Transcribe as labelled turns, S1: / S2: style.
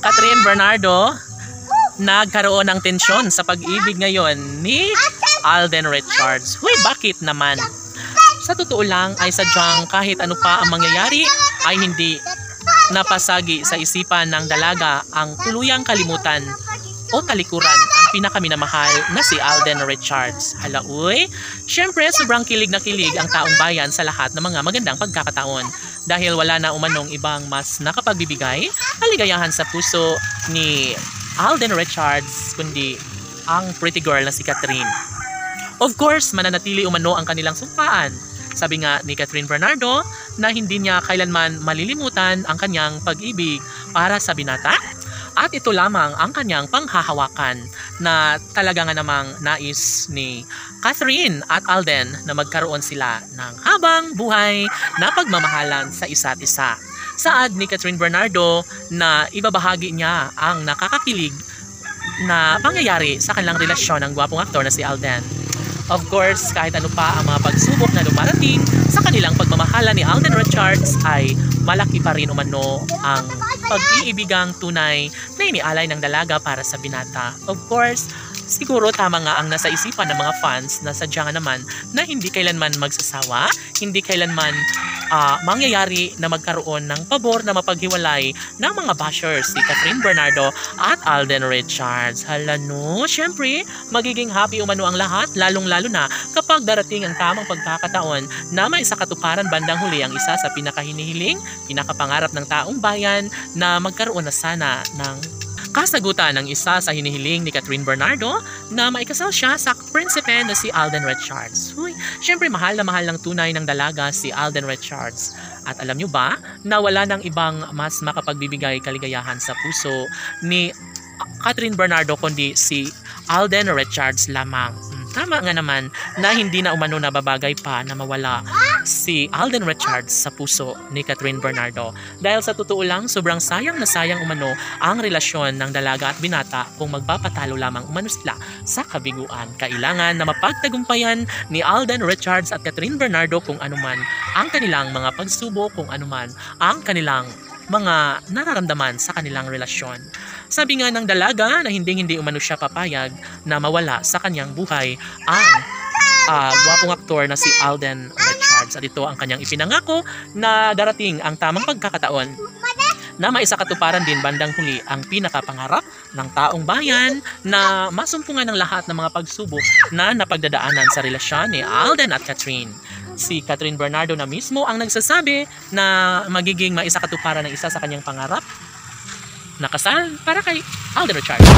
S1: Catherine Bernardo, nagkaroon ng tensyon sa pag-ibig ngayon ni Alden Richards. Huy, bakit naman? Sa totoo lang ay sadyang kahit ano pa ang mangyayari ay hindi napasagi sa isipan ng dalaga ang tuluyang kalimutan o talikuran ang pinakaminamahal na si Alden Richards. Hala, uy, syempre sobrang kilig na kilig ang taong bayan sa lahat ng mga magandang pagkakataon dahil wala na umanong ibang mas nakapagbibigay kaligayahan sa puso ni Alden Richards kundi ang pretty girl na si Catherine. Of course, mananatili umano ang kanilang sumpaan. Sabi nga ni Catherine Bernardo na hindi niya kailanman malilimutan ang kanyang pag-ibig para sa binata at ito lamang ang kanyang panghahawakan na talaga nga namang nais ni Catherine at Alden na magkaroon sila ng habang buhay na pagmamahalan sa isa't isa. Saad ni Catherine Bernardo na ibabahagi niya ang nakakakilig na pangyayari sa kanilang relasyon ng gwapong aktor na si Alden. Of course, kahit ano pa ang mga pagsubok na dumarating sa kanilang pagmamahala ni Alden Richards ay malaki pa rin umano ang pag-iibigang tunay na inialay ng dalaga para sa binata. Of course, siguro tama nga ang nasa isipan ng mga fans na sadya nga naman na hindi kailanman magsasawa, hindi kailanman mangyayari na magkaroon ng pabor na mapaghiwalay ng mga bashers si Catherine Bernardo at Alden Richards. Hala no, syempre magiging happy umano ang lahat, lalong-lalo na kapag darating ang tamang pagkakataon na may sakatuparan bandang huli ang isa sa pinakahinihiling, pinakapangarap ng taong bayan na magkaroon na sana ng kasagutan ng isa sa hinihiling ni Catherine Bernardo na maikasal siya sa prinsipe na si Alden Richards. Uy, syempre mahal na mahal ng tunay ng dalaga si Alden Richards. At alam nyo ba na wala ng ibang mas makapagbibigay kaligayahan sa puso ni Catherine Bernardo kundi si Alden Richards lamang. Tama nga naman na hindi na umano nababagay pa na mawala si Alden Richards sa puso ni Catherine Bernardo. Dahil sa totoo lang, sobrang sayang na sayang umano ang relasyon ng dalaga at binata kung magpapatalo lamang umano sila sa kabiguan. Kailangan na mapagtagumpayan ni Alden Richards at Catherine Bernardo kung anuman ang kanilang mga pagsubok, kung anuman ang kanilang mga nararamdaman sa kanilang relasyon. Sabi nga ng dalaga na hindi umano siya papayag na mawala sa kanyang buhay ang gwapong aktor na si Alden Richards. At ito ang kanyang ipinangako na darating ang tamang pagkakataon na maisakatuparan din bandang huli ang pinakapangarap ng taong bayan na masumpungan ng lahat ng mga pagsubok na napagdadaanan sa relasyon ni Alden at Catherine. Si Catherine Bernardo na mismo ang nagsasabi na magiging maisakatuparan ng isa sa kanyang pangarap na kasal para kay Alden Richards.